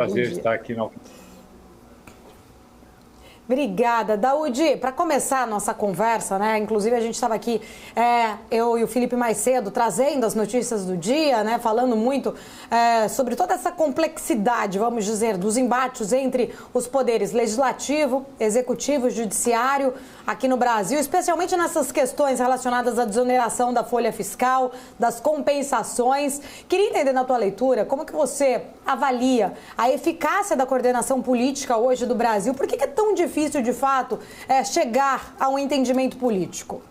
Prazer estar aqui na Obrigada. Daúde, para começar a nossa conversa, né? Inclusive a gente estava aqui, eu e o Felipe mais cedo, trazendo as notícias do dia, né? Falando muito sobre toda essa complexidade, vamos dizer, dos embates entre os poderes legislativo, executivo e judiciário aqui no Brasil, especialmente nessas questões relacionadas à desoneração da folha fiscal, das compensações. Queria entender na tua leitura como que você avalia a eficácia da coordenação política hoje do Brasil. Por que é tão difícil, de fato, chegar a um entendimento político?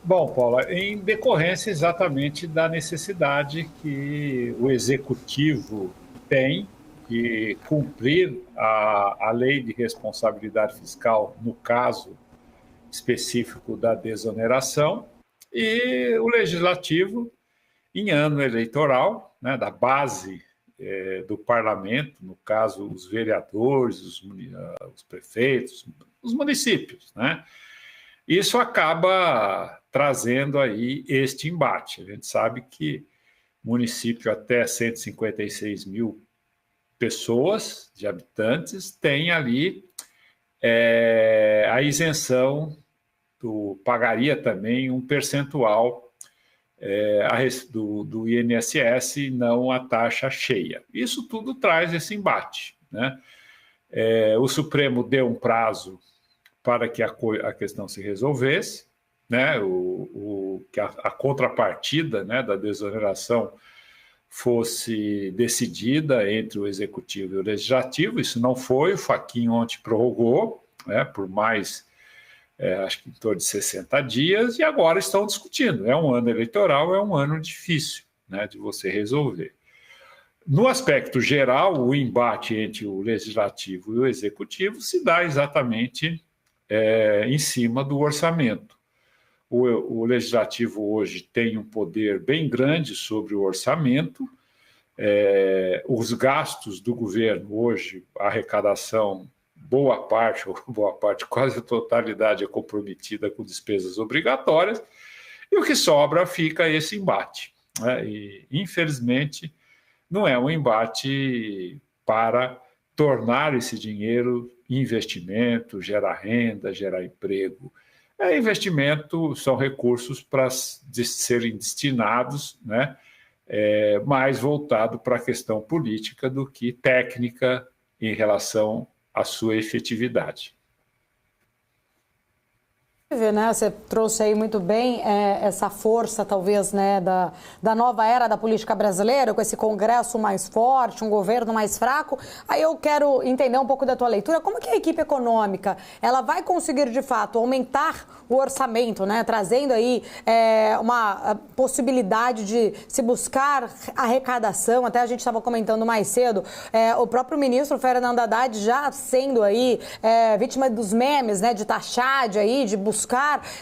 Bom, Paula, em decorrência exatamente da necessidade que o Executivo tem de cumprir a lei de responsabilidade fiscal, no caso específico da desoneração, e o Legislativo, em ano eleitoral, né, da base do parlamento, no caso, os vereadores, os prefeitos, os municípios, né? Isso acaba trazendo aí este embate. A gente sabe que município até 156 mil pessoas de habitantes tem ali a isenção, pagaria também um percentual do INSS e não a taxa cheia. Isso tudo traz esse embate, né? O Supremo deu um prazo para que a questão se resolvesse, né? Que a contrapartida, né, da desoneração fosse decidida entre o Executivo e o Legislativo. Isso não foi, o Fachin ontem prorrogou, né, por mais acho que em torno de 60 dias, e agora estão discutindo. É um ano eleitoral, é um ano difícil, né, de você resolver. No aspecto geral, o embate entre o Legislativo e o Executivo se dá exatamente em cima do orçamento. O Legislativo hoje tem um poder bem grande sobre o orçamento. Os gastos do governo hoje, a arrecadação, boa parte, quase a totalidade é comprometida com despesas obrigatórias, e o que sobra fica esse embate, né? E, infelizmente, não é um embate para tornar esse dinheiro investimento, gerar renda, gerar emprego. Investimento são recursos para serem destinados, né, mais voltado para a questão política do que técnica em relação à sua efetividade. Né? Você trouxe aí muito bem essa força, talvez, né, da nova era da política brasileira, com esse Congresso mais forte, um governo mais fraco. Aí eu quero entender um pouco da tua leitura. Como que a equipe econômica ela vai conseguir, de fato, aumentar o orçamento, né, trazendo aí uma possibilidade de se buscar arrecadação? Até a gente estava comentando mais cedo, o próprio ministro Fernando Haddad já sendo aí vítima dos memes, né, de taxade aí, de buscar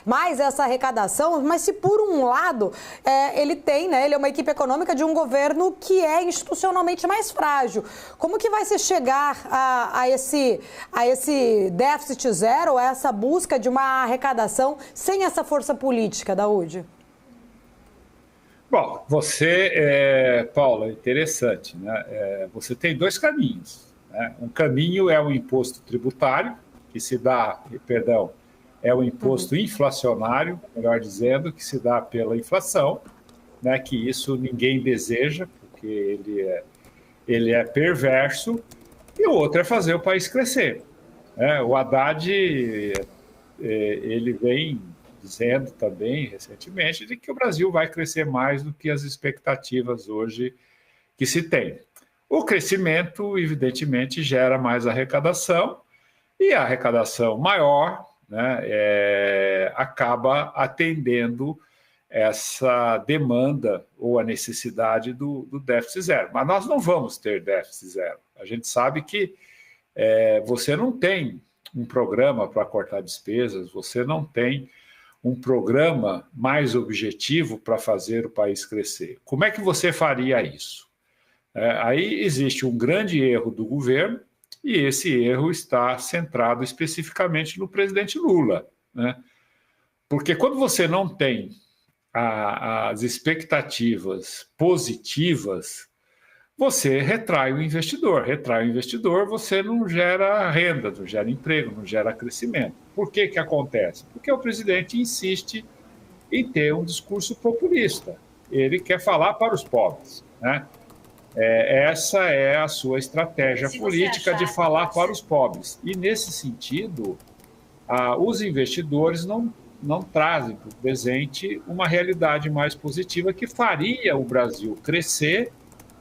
mais essa arrecadação, mas se por um lado ele tem, né, ele é uma equipe econômica de um governo que é institucionalmente mais frágil. Como que vai se chegar a esse déficit zero, a essa busca de uma arrecadação sem essa força política, Daúde? Bom, Paula, interessante, né? Você tem dois caminhos, né? Um caminho é o imposto tributário, que se dá, é o imposto inflacionário, melhor dizendo, que se dá pela inflação, né, que isso ninguém deseja, porque ele é perverso, e o outro é fazer o país crescer. O Haddad ele vem dizendo também, recentemente, de que o Brasil vai crescer mais do que as expectativas hoje que se tem. O crescimento, evidentemente, gera mais arrecadação, e a arrecadação maior, né, acaba atendendo essa demanda ou a necessidade do déficit zero. Mas nós não vamos ter déficit zero. A gente sabe que você não tem um programa para cortar despesas, você não tem um programa mais objetivo para fazer o país crescer. Como é que você faria isso? Aí existe um grande erro do governo, e esse erro está centrado especificamente no presidente Lula, né? Porque quando você não tem as expectativas positivas, você retrai o investidor. Retrai o investidor, você não gera renda, não gera emprego, não gera crescimento. Por que que acontece? Porque o presidente insiste em ter um discurso populista. Ele quer falar para os pobres, né? Essa é a sua estratégia política de falar para os pobres. E, nesse sentido, os investidores não trazem para o presente uma realidade mais positiva que faria o Brasil crescer,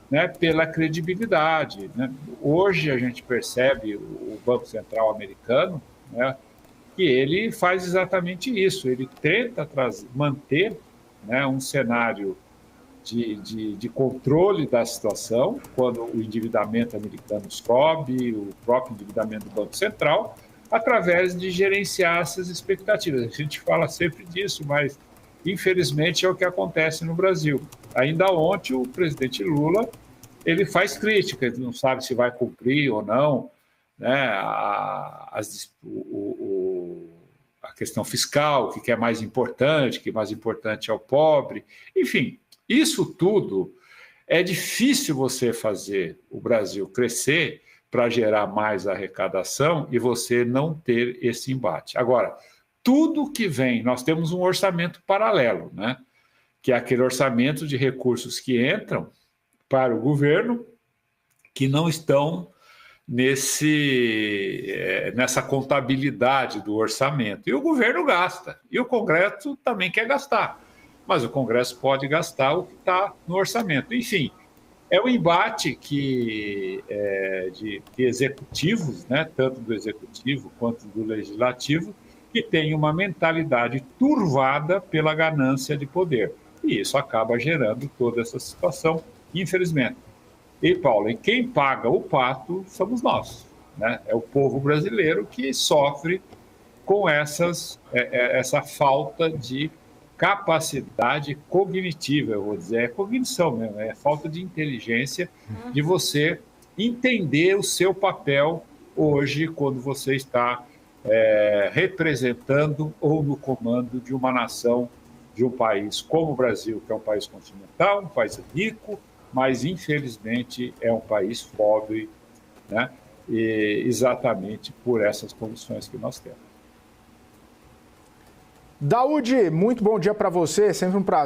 né, pela credibilidade, né? Hoje a gente percebe o Banco Central americano, né, que ele faz exatamente isso. Ele tenta manter, né, um cenário de controle da situação, quando o endividamento americano sobe, o próprio endividamento do Banco Central, através de gerenciar essas expectativas. A gente fala sempre disso, mas, infelizmente, é o que acontece no Brasil. Ainda ontem, o presidente Lula ele faz crítica, ele não sabe se vai cumprir ou não, né, a questão fiscal, o que é mais importante, que mais importante é o pobre. Enfim, isso tudo é difícil você fazer o Brasil crescer para gerar mais arrecadação e você não ter esse embate. Agora, tudo que vem, nós temos um orçamento paralelo, né? Que é aquele orçamento de recursos que entram para o governo que não estão nessa contabilidade do orçamento. E o governo gasta, e o Congresso também quer gastar, mas o Congresso pode gastar o que está no orçamento. Enfim, é um embate de executivos, né, tanto do executivo quanto do legislativo, que tem uma mentalidade turvada pela ganância de poder. E isso acaba gerando toda essa situação, infelizmente. E, Paulo, quem paga o pato somos nós, né? É o povo brasileiro que sofre com essa falta de capacidade cognitiva, eu vou dizer, é cognição mesmo, é falta de inteligência de você entender o seu papel hoje quando você está representando ou no comando de uma nação, de um país como o Brasil, que é um país continental, um país rico, mas infelizmente é um país pobre, né? E exatamente por essas condições que nós temos. Daúde, muito bom dia para você, sempre um prazer.